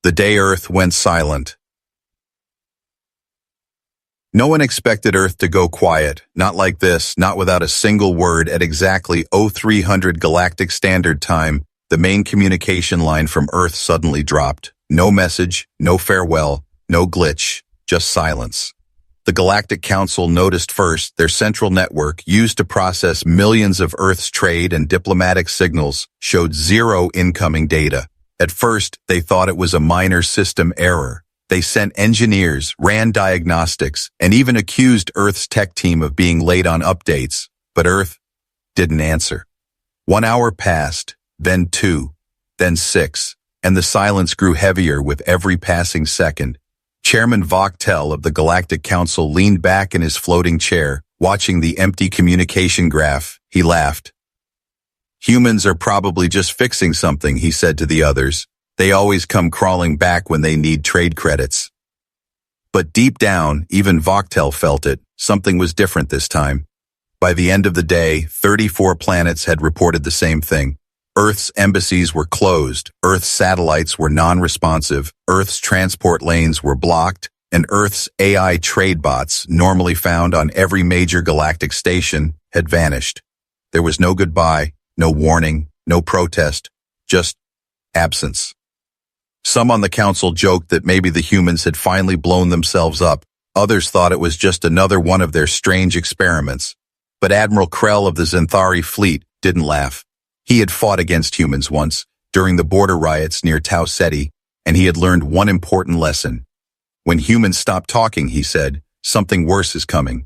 The day Earth went silent. No one expected Earth to go quiet, not like this, not without a single word. At exactly 0300 Galactic Standard Time, the main communication line from Earth suddenly dropped. No message, no farewell, no glitch, just silence. The Galactic Council noticed first their central network, used to process millions of Earth's trade and diplomatic signals, showed zero incoming data. At first, they thought it was a minor system error. They sent engineers, ran diagnostics, and even accused Earth's tech team of being late on updates. But Earth didn't answer. 1 hour passed, then 2, then 6, and the silence grew heavier with every passing second. Chairman Voxtel of the Galactic Council leaned back in his floating chair, watching the empty communication graph. He laughed. "Humans are probably just fixing something," he said to the others. "They always come crawling back when they need trade credits." But deep down, even Voxtel felt it. Something was different this time. By the end of the day, 34 planets had reported the same thing. Earth's embassies were closed, Earth's satellites were non-responsive, Earth's transport lanes were blocked, and Earth's AI trade bots, normally found on every major galactic station, had vanished. There was no goodbye, no warning, no protest, just absence. Some on the council joked that maybe the humans had finally blown themselves up. Others thought it was just another one of their strange experiments. But Admiral Krell of the Xanthari fleet didn't laugh. He had fought against humans once, during the border riots near Tau Ceti, and he had learned one important lesson. When humans stop talking, he said, something worse is coming.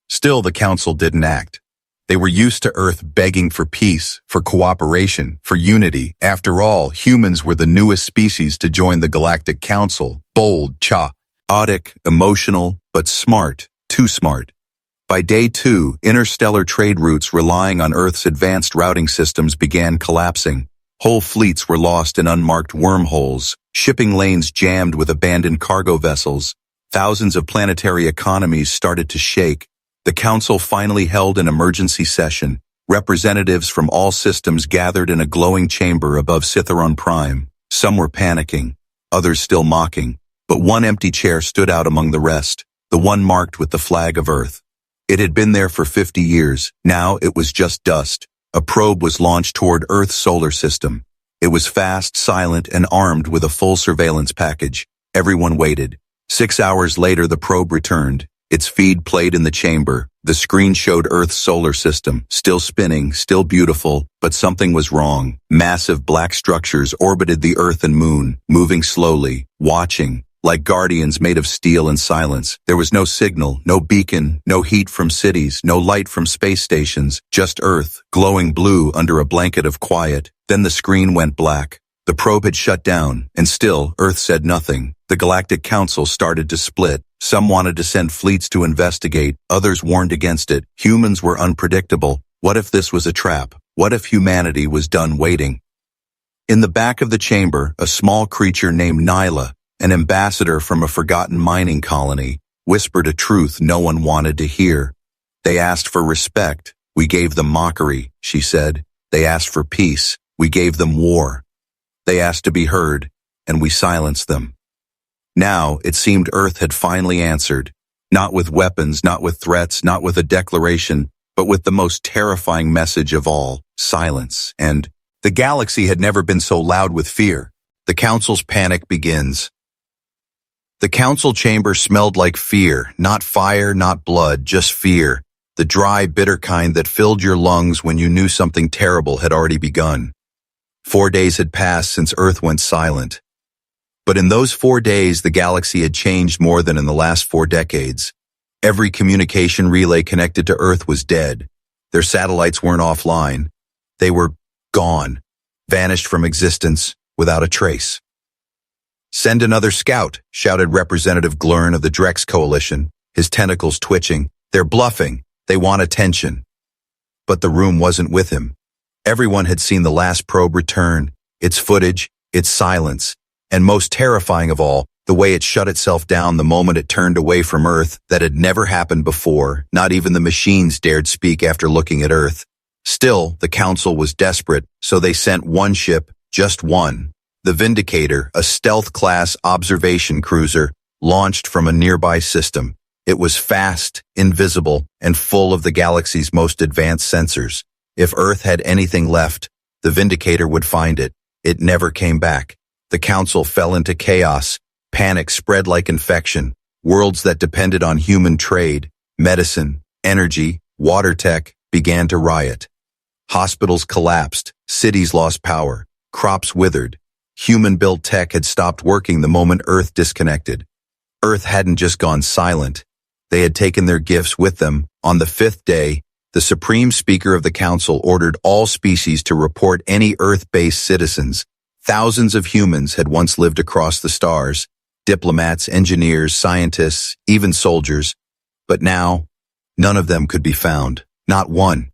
Still, the council didn't act. They were used to Earth begging for peace, for cooperation, for unity. After all, humans were the newest species to join the Galactic Council. Bold, chaotic, emotional, but smart, too smart. By day 2, interstellar trade routes relying on Earth's advanced routing systems began collapsing. Whole fleets were lost in unmarked wormholes, shipping lanes jammed with abandoned cargo vessels. Thousands of planetary economies started to shake. The Council finally held an emergency session. Representatives from all systems gathered in a glowing chamber above Cytheron Prime. Some were panicking, others still mocking, but one empty chair stood out among the rest, the one marked with the flag of Earth. It had been there for 50 years. Now it was just dust. A probe was launched toward Earth's solar system. It was fast, silent, and armed with a full surveillance package. Everyone waited. 6 hours later, the probe returned. Its feed played in the chamber. The screen showed Earth's solar system, still spinning, still beautiful, but something was wrong. Massive black structures orbited the Earth and Moon, moving slowly, watching, like guardians made of steel and silence. There was no signal, no beacon, no heat from cities, no light from space stations, just Earth, glowing blue under a blanket of quiet. Then the screen went black. The probe had shut down, and still, Earth said nothing. The Galactic Council started to split. Some wanted to send fleets to investigate, others warned against it. Humans were unpredictable. What if this was a trap? What if humanity was done waiting? In the back of the chamber, a small creature named Nyla, an ambassador from a forgotten mining colony, whispered a truth no one wanted to hear. They asked for respect. We gave them mockery, she said. They asked for peace. We gave them war. They asked to be heard, and we silenced them. Now, it seemed Earth had finally answered. Not with weapons, not with threats, not with a declaration, but with the most terrifying message of all, silence. And the galaxy had never been so loud with fear. The Council's panic begins. The Council chamber smelled like fear, not fire, not blood, just fear. The dry, bitter kind that filled your lungs when you knew something terrible had already begun. 4 days had passed since Earth went silent. But in those 4 days, the galaxy had changed more than in the last 4 decades. Every communication relay connected to Earth was dead. Their satellites weren't offline. They were gone, vanished from existence without a trace. "Send another scout," shouted Representative Glurn of the Drex Coalition, his tentacles twitching. "They're bluffing. They want attention." But the room wasn't with him. Everyone had seen the last probe return, its footage, its silence, and most terrifying of all, the way it shut itself down the moment it turned away from Earth. That had never happened before. Not even the machines dared speak after looking at Earth. Still, the Council was desperate, so they sent one ship, just one, The Vindicator, a stealth-class observation cruiser, launched from a nearby system. It was fast, invisible, and full of the galaxy's most advanced sensors. If Earth had anything left, the Vindicator would find it. It never came back. The Council fell into chaos. Panic spread like infection. Worlds that depended on human trade, medicine, energy, water tech began to riot. Hospitals collapsed. Cities lost power. Crops withered. Human-built tech had stopped working the moment Earth disconnected. Earth hadn't just gone silent. They had taken their gifts with them. On the fifth day, the Supreme Speaker of the Council ordered all species to report any Earth-based citizens. Thousands of humans had once lived across the stars. Diplomats, engineers, scientists, even soldiers. But now, none of them could be found. Not one.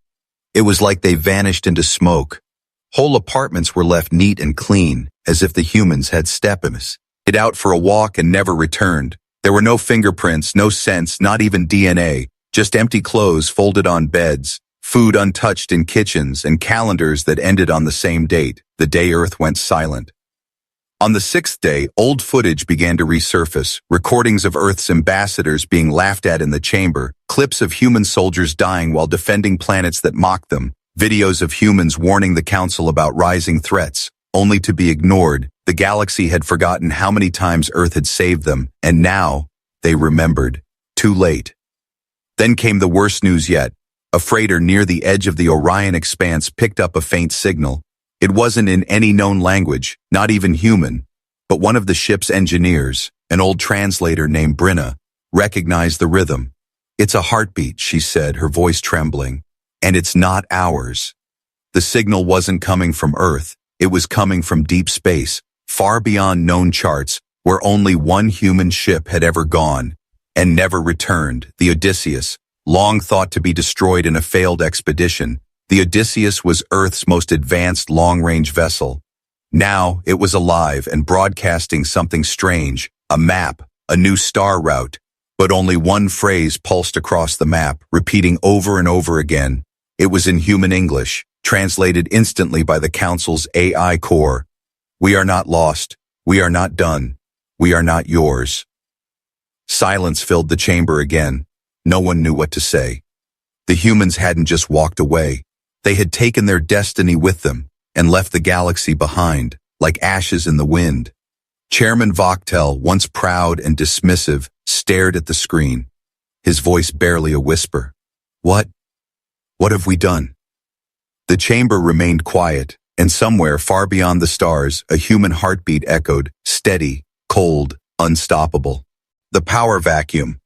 It was like they vanished into smoke. Whole apartments were left neat and clean, as if the humans had stepped out for a walk and never returned. There were no fingerprints, no scents, not even DNA, just empty clothes folded on beds, food untouched in kitchens, and calendars that ended on the same date, the day Earth went silent. On the sixth day, old footage began to resurface, recordings of Earth's ambassadors being laughed at in the chamber, clips of human soldiers dying while defending planets that mocked them, videos of humans warning the Council about rising threats, only to be ignored. The galaxy had forgotten how many times Earth had saved them, and now they remembered. Too late. Then came the worst news yet. A freighter near the edge of the Orion expanse picked up a faint signal. It wasn't in any known language, not even human, but one of the ship's engineers, an old translator named Brinna, recognized the rhythm. "It's a heartbeat," she said, her voice trembling, "and it's not ours." The signal wasn't coming from Earth. It was coming from deep space, far beyond known charts, where only one human ship had ever gone and never returned, the Odysseus, long thought to be destroyed in a failed expedition. The Odysseus was Earth's most advanced long-range vessel. Now it was alive and broadcasting something strange, a map, a new star route. But only one phrase pulsed across the map, repeating over and over again. It was in human English, translated instantly by the Council's AI core. "We are not lost. We are not done. We are not yours." Silence filled the chamber again. No one knew what to say. The humans hadn't just walked away. They had taken their destiny with them and left the galaxy behind, like ashes in the wind. Chairman Voxtel, once proud and dismissive, stared at the screen, his voice barely a whisper. What have we done?" The chamber remained quiet, and somewhere far beyond the stars, a human heartbeat echoed, steady, cold, unstoppable. The power vacuum.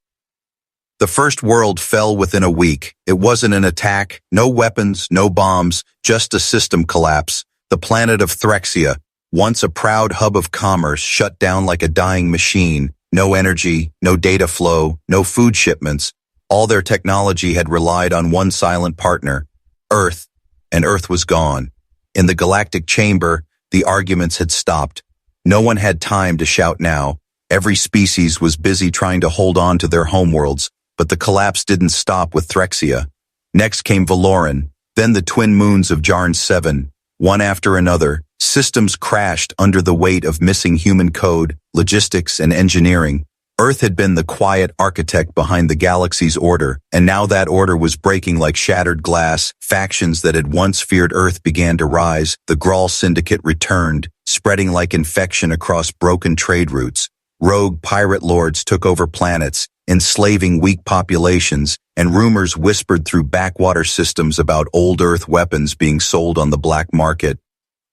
The first world fell within a week. It wasn't an attack, no weapons, no bombs, just a system collapse. The planet of Threxia, once a proud hub of commerce, shut down like a dying machine. No energy, no data flow, no food shipments. All their technology had relied on one silent partner, Earth, and Earth was gone. In the galactic chamber, the arguments had stopped. No one had time to shout now. Every species was busy trying to hold on to their homeworlds. But the collapse didn't stop with Threxia. Next came Valoran, then the twin moons of Jarn 7. One after another, systems crashed under the weight of missing human code, logistics, and engineering. Earth had been the quiet architect behind the galaxy's order, and now that order was breaking like shattered glass. Factions that had once feared Earth began to rise. The Grawl Syndicate returned, spreading like infection across broken trade routes. Rogue pirate lords took over planets, enslaving weak populations, and rumors whispered through backwater systems about old Earth weapons being sold on the black market.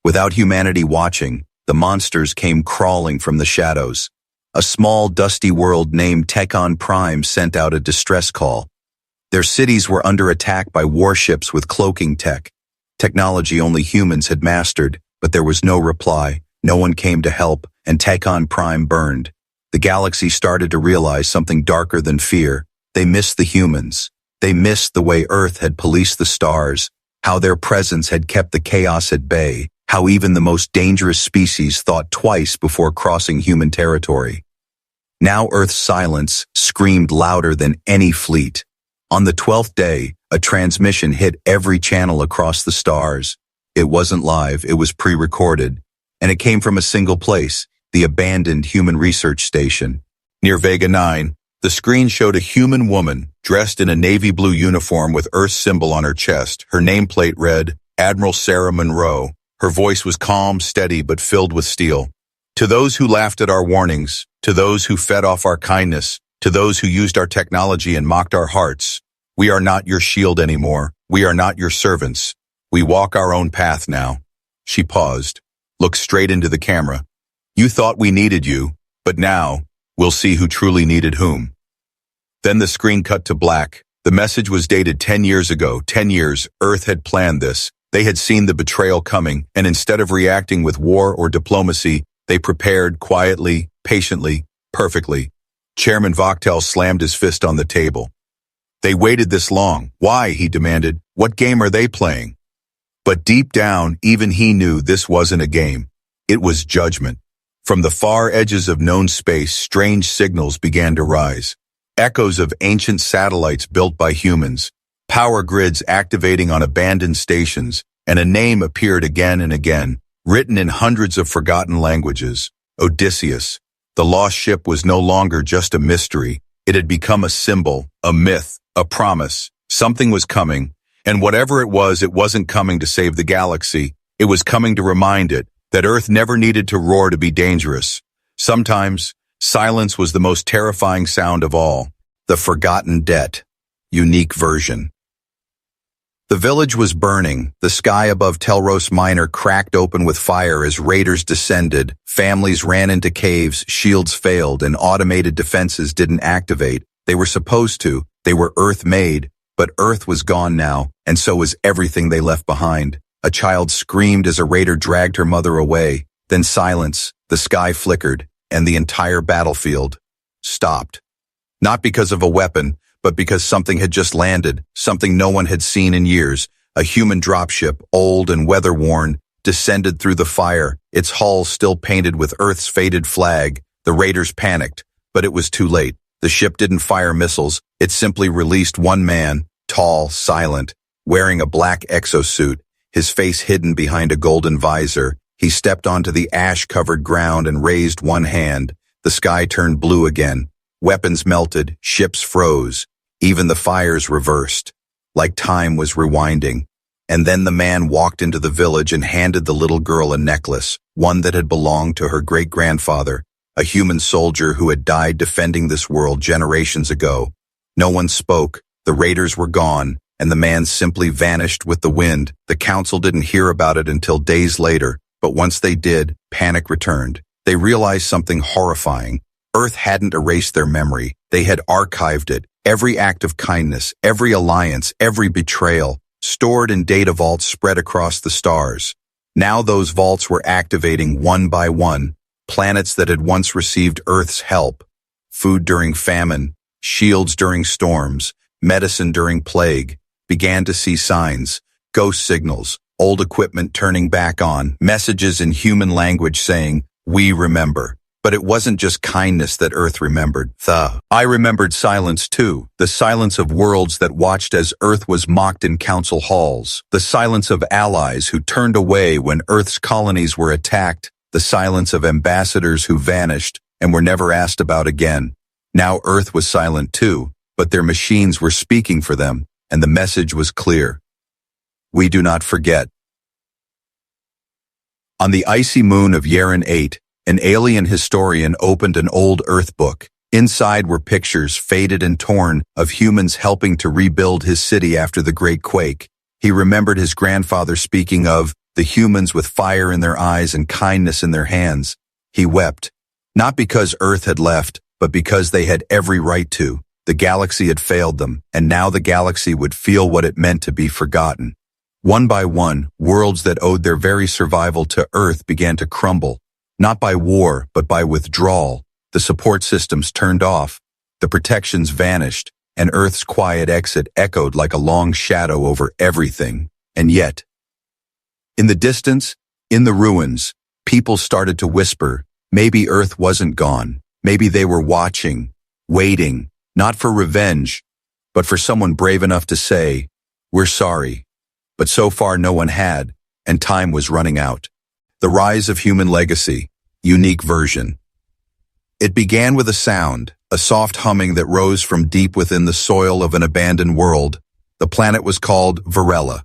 Without humanity watching, the monsters came crawling from the shadows. A small, dusty world named Tekon Prime sent out a distress call. Their cities were under attack by warships with cloaking tech. Technology only humans had mastered, but there was no reply. No one came to help, and Tekon Prime burned. The galaxy started to realize something darker than fear. They missed the humans. They missed the way Earth had policed the stars, how their presence had kept the chaos at bay, how even the most dangerous species thought twice before crossing human territory. Now Earth's silence screamed louder than any fleet. On the 12th day, a transmission hit every channel across the stars. It wasn't live, it was pre-recorded. and it came from a single place, the abandoned human research station. Near Vega 9, the screen showed a human woman dressed in a navy blue uniform with Earth's symbol on her chest. Her nameplate read, Admiral Sarah Monroe. Her voice was calm, steady, but filled with steel. To those who laughed at our warnings, to those who fed off our kindness, to those who used our technology and mocked our hearts, we are not your shield anymore. We are not your servants. We walk our own path now. She paused, looked straight into the camera. You thought we needed you, but now we'll see who truly needed whom. Then the screen cut to black. The message was dated 10 years ago. 10 years, Earth had planned this. They had seen the betrayal coming, and instead of reacting with war or diplomacy, they prepared quietly, patiently, perfectly. Chairman Voxtel slammed his fist on the table. They waited this long. Why? He demanded. What game are they playing? But deep down, even he knew this wasn't a game. It was judgment. From the far edges of known space, strange signals began to rise. Echoes of ancient satellites built by humans, power grids activating on abandoned stations, and a name appeared again and again, written in hundreds of forgotten languages. Odysseus. The lost ship was no longer just a mystery. It had become a symbol, a myth, a promise. Something was coming, and whatever it wasn't coming to save the galaxy. It was coming to remind it that Earth never needed to roar to be dangerous. Sometimes, silence was the most terrifying sound of all. The Forgotten Debt. Unique version. The village was burning. The sky above Telros Minor cracked open with fire as raiders descended. Families ran into caves, shields failed, and automated defenses didn't activate. They were supposed to. They were Earth-made. But Earth was gone now, and so was everything they left behind. A child screamed as a raider dragged her mother away. Then silence. The sky flickered, and the entire battlefield stopped. Not because of a weapon, but because something had just landed, something no one had seen in years. A human dropship, old and weather-worn, descended through the fire, its hull still painted with Earth's faded flag. The raiders panicked, but it was too late. The ship didn't fire missiles. It simply released one man, tall, silent, wearing a black exosuit, his face hidden behind a golden visor. He stepped onto the ash-covered ground and raised one hand. The sky turned blue again. Weapons melted, ships froze, even the fires reversed, like time was rewinding. And then the man walked into the village and handed the little girl a necklace, one that had belonged to her great-grandfather, a human soldier who had died defending this world generations ago. No one spoke, the raiders were gone, and the man simply vanished with the wind. The council didn't hear about it until days later, but once they did, panic returned. They realized something horrifying. Earth hadn't erased their memory. They had archived it. Every act of kindness, every alliance, every betrayal, stored in data vaults spread across the stars. Now those vaults were activating one by one. Planets that had once received Earth's help. Food during famine, shields during storms, medicine during plague, began to see signs, ghost signals, old equipment turning back on, messages in human language saying, "We remember." But it wasn't just kindness that Earth remembered. I remembered silence too, the silence of worlds that watched as Earth was mocked in council halls, the silence of allies who turned away when Earth's colonies were attacked, the silence of ambassadors who vanished and were never asked about again. Now Earth was silent too, but their machines were speaking for them, and the message was clear. We do not forget. On the icy moon of Yaren 8, an alien historian opened an old Earth book. Inside were pictures, faded and torn, of humans helping to rebuild his city after the Great Quake. He remembered his grandfather speaking of the humans with fire in their eyes and kindness in their hands. He wept, not because Earth had left, but because they had every right to. The galaxy had failed them, and now the galaxy would feel what it meant to be forgotten. One by one, worlds that owed their very survival to Earth began to crumble. Not by war, but by withdrawal. The support systems turned off, the protections vanished, and Earth's quiet exit echoed like a long shadow over everything. And yet, in the distance, in the ruins, people started to whisper, maybe Earth wasn't gone. Maybe they were watching, waiting, not for revenge, but for someone brave enough to say, "We're sorry." But so far no one had, and time was running out. The Rise of Human Legacy, Unique Version. It began with a sound, a soft humming that rose from deep within the soil of an abandoned world. The planet was called Varela.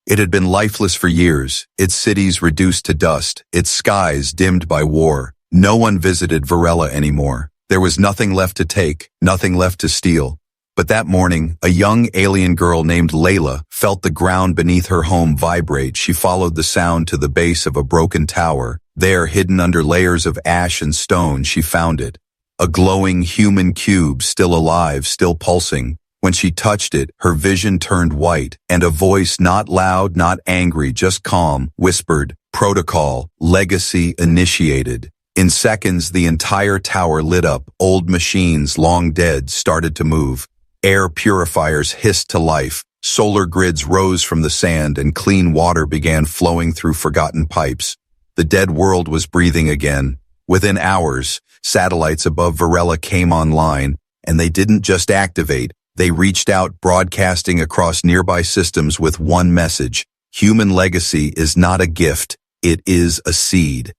It had been lifeless for years, its cities reduced to dust, its skies dimmed by war. No one visited Varela anymore. There was nothing left to take, nothing left to steal. But that morning, a young alien girl named Layla felt the ground beneath her home vibrate. She followed the sound to the base of a broken tower. There, hidden under layers of ash and stone, she found it. A glowing human cube, still alive, still pulsing. When she touched it, her vision turned white, and a voice not loud, not angry, just calm, whispered, "Protocol, legacy initiated." In seconds, the entire tower lit up. Old machines, long dead, started to move. Air purifiers hissed to life. Solar grids rose from the sand, and clean water began flowing through forgotten pipes. The dead world was breathing again. Within hours, satellites above Varela came online, and they didn't just activate. They reached out, broadcasting across nearby systems with one message: human legacy is not a gift, it is a seed.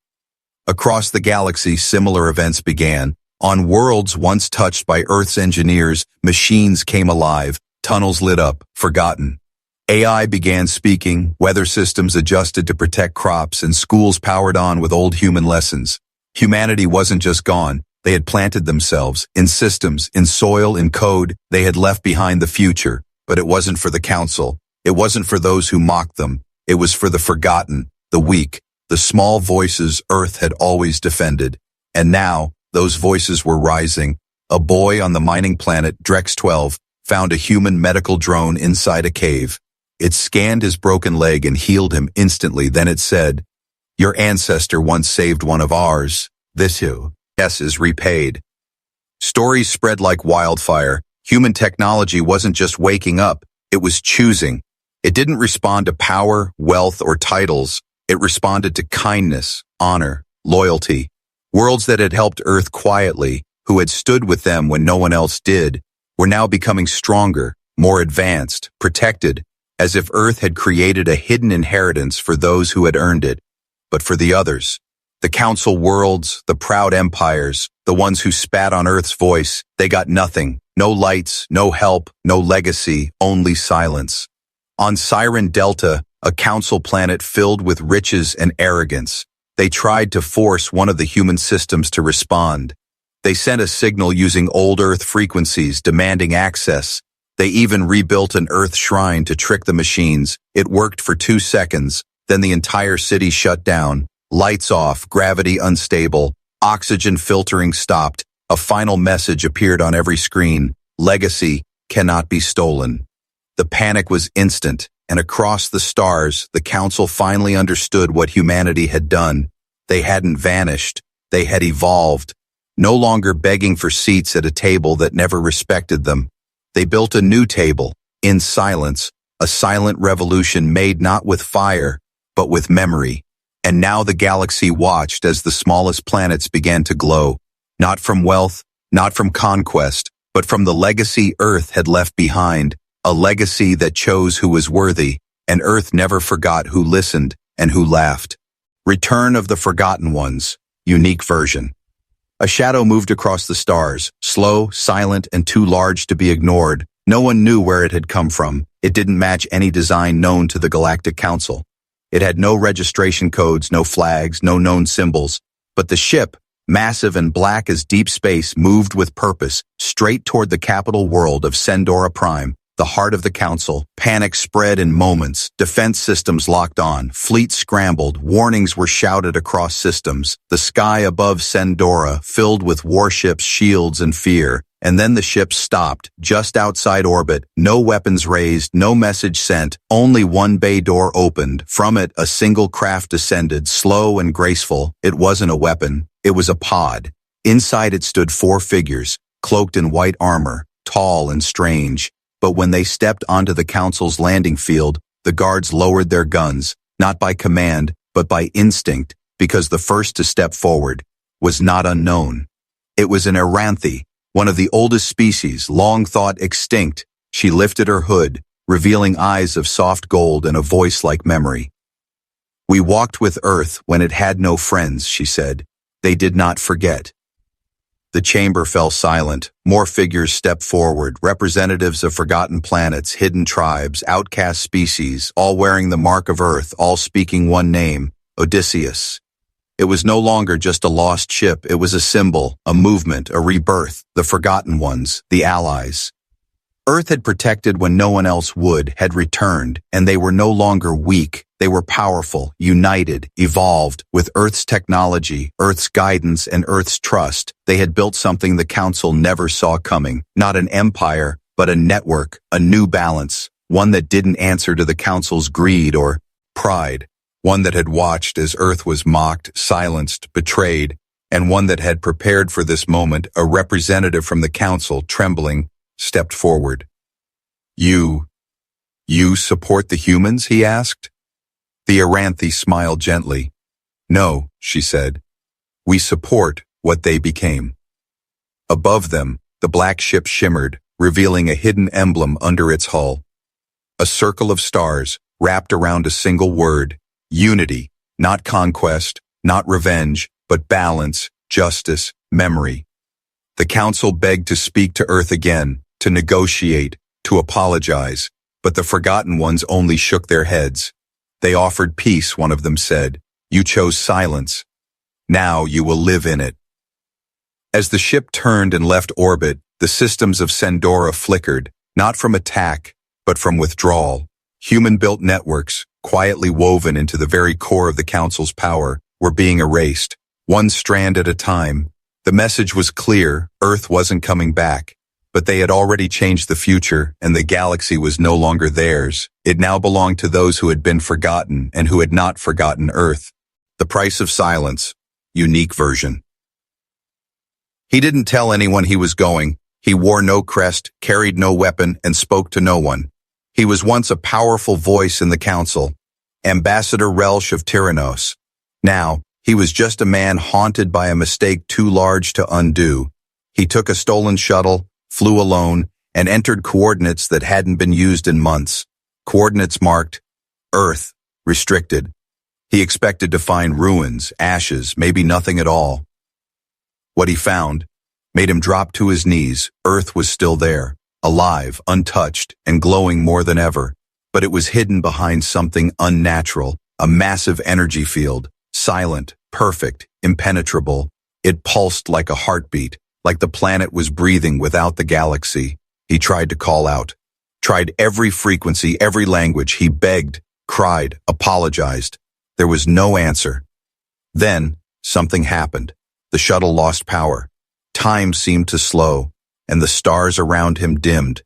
Across the galaxy, similar events began. On worlds once touched by Earth's engineers, machines came alive, tunnels lit up, forgotten. AI began speaking, weather systems adjusted to protect crops, and schools powered on with old human lessons. Humanity wasn't just gone. They had planted themselves, in systems, in soil, in code. They had left behind the future, but it wasn't for the Council. It wasn't for those who mocked them. It was for the forgotten, the weak, the small voices Earth had always defended. And now, those voices were rising. A boy on the mining planet Drex 12 found a human medical drone inside a cave. It scanned his broken leg and healed him instantly. Then it said, "Your ancestor once saved one of ours. This is repaid." Stories spread like wildfire. Human technology wasn't just waking up, it was choosing. It didn't respond to power, wealth, or titles. It responded to kindness, honor, loyalty. Worlds that had helped Earth quietly, who had stood with them when no one else did, were now becoming stronger, more advanced, protected, as if Earth had created a hidden inheritance for those who had earned it. But for the others, the Council worlds, the proud empires, the ones who spat on Earth's voice, they got nothing. No lights, no help, no legacy, only silence. On Siren Delta, a Council planet filled with riches and arrogance, they tried to force one of the human systems to respond. They sent a signal using old Earth frequencies demanding access. They even rebuilt an Earth shrine to trick the machines. It worked for 2 seconds, then the entire city shut down. Lights off, gravity unstable, oxygen filtering stopped. A final message appeared on every screen: legacy cannot be stolen. The panic was instant, and across the stars, the Council finally understood what humanity had done. They hadn't vanished, they had evolved, no longer begging for seats at a table that never respected them. They built a new table, in silence, a silent revolution made not with fire, but with memory. And now the galaxy watched as the smallest planets began to glow, not from wealth, not from conquest, but from the legacy Earth had left behind, a legacy that chose who was worthy, and Earth never forgot who listened and who laughed. Return of the Forgotten Ones, Unique Version. A shadow moved across the stars, slow, silent, and too large to be ignored. No one knew where it had come from. It didn't match any design known to the Galactic Council. It had no registration codes, no flags, no known symbols. But the ship, massive and black as deep space, moved with purpose, straight toward the capital world of Sendora Prime, the heart of the Council. Panic spread in moments. Defense systems locked on. Fleets scrambled. Warnings were shouted across systems. The sky above Sendora filled with warships, shields, and fear. And then the ship stopped, just outside orbit. No weapons raised, no message sent. Only one bay door opened. From it, a single craft descended, slow and graceful. It wasn't a weapon. It was a pod. Inside it stood 4 figures, cloaked in white armor, tall and strange. But when they stepped onto the Council's landing field, the guards lowered their guns, not by command, but by instinct, because the first to step forward was not unknown. It was an Eranthe, one of the oldest species, long thought extinct. She lifted her hood, revealing eyes of soft gold and a voice like memory. We walked with Earth when it had no friends, she said. They did not forget. The chamber fell silent. More figures stepped forward, representatives of forgotten planets, hidden tribes, outcast species, all wearing the mark of Earth, all speaking one name, Odysseus. It was no longer just a lost ship, it was a symbol, a movement, a rebirth, the forgotten ones, the allies. Earth had protected when no one else would, had returned, and they were no longer weak. They were powerful, united, evolved. With Earth's technology, Earth's guidance, and Earth's trust, they had built something the Council never saw coming. Not an empire, but a network, a new balance, one that didn't answer to the Council's greed or pride, one that had watched as Earth was mocked, silenced, betrayed, and one that had prepared for this moment. A representative from the Council, trembling, stepped forward. You support the humans?" he asked. The Aranthe smiled gently. "No," she said. "We support what they became." Above them, the black ship shimmered, revealing a hidden emblem under its hull. A circle of stars, wrapped around a single word, unity, not conquest, not revenge, but balance, justice, memory. The Council begged to speak to Earth again, to negotiate, to apologize, but the forgotten ones only shook their heads. They offered peace, one of them said. You chose silence. Now you will live in it. As the ship turned and left orbit, the systems of Sandora flickered, not from attack, but from withdrawal. Human-built networks, quietly woven into the very core of the Council's power, were being erased, one strand at a time. The message was clear, Earth wasn't coming back. But they had already changed the future, and the galaxy was no longer theirs. It now belonged to those who had been forgotten and who had not forgotten Earth. The price of silence. Unique version. He didn't tell anyone he was going. He wore no crest, carried no weapon, and spoke to no one. He was once a powerful voice in the Council, Ambassador Relsh of Tyrannos. Now, he was just a man haunted by a mistake too large to undo. He took a stolen shuttle, flew alone, and entered coordinates that hadn't been used in months. Coordinates marked Earth, restricted. He expected to find ruins, ashes, maybe nothing at all. What he found made him drop to his knees. Earth was still there, alive, untouched, and glowing more than ever. But it was hidden behind something unnatural, a massive energy field, silent, perfect, impenetrable. It pulsed like a heartbeat, like the planet was breathing without the galaxy. He tried to call out, tried every frequency, every language. He begged, cried, apologized. There was no answer. Then, something happened. The shuttle lost power. Time seemed to slow, and the stars around him dimmed.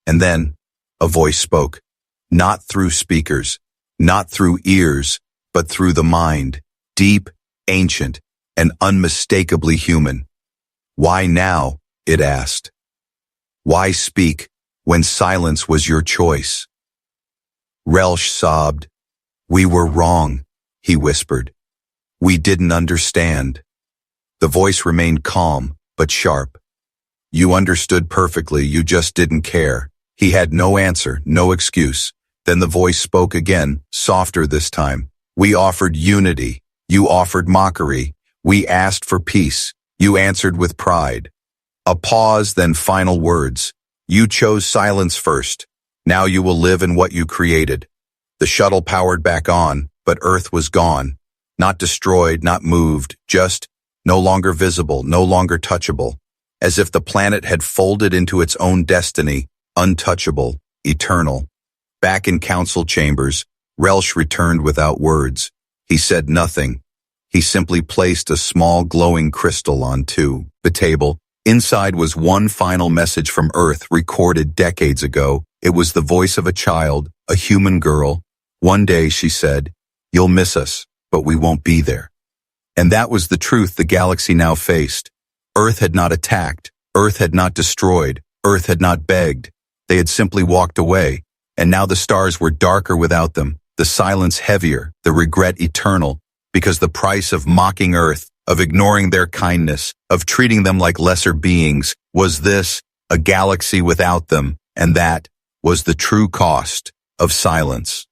And then, a voice spoke. Not through speakers, not through ears, but through the mind. Deep, ancient, and unmistakably human. Why now? It asked. Why speak when silence was your choice? Relsh sobbed. We were wrong, he whispered. We didn't understand. The voice remained calm, but sharp. You understood perfectly, you just didn't care. He had no answer, no excuse. Then the voice spoke again, softer this time. We offered unity. You offered mockery. We asked for peace. You answered with pride. A pause, then final words. You chose silence first. Now you will live in what you created. The shuttle powered back on, but Earth was gone. Not destroyed, not moved, just no longer visible, no longer touchable. As if the planet had folded into its own destiny, untouchable, eternal. Back in council chambers, Relsh returned without words. He said nothing. He simply placed a small glowing crystal onto the table. Inside was one final message from Earth recorded decades ago. It was the voice of a child, a human girl. One day, she said, you'll miss us, but we won't be there. And that was the truth the galaxy now faced. Earth had not attacked. Earth had not destroyed. Earth had not begged. They had simply walked away. And now the stars were darker without them, the silence heavier, the regret eternal. Because the price of mocking Earth, of ignoring their kindness, of treating them like lesser beings, was this, a galaxy without them, and that was the true cost of silence.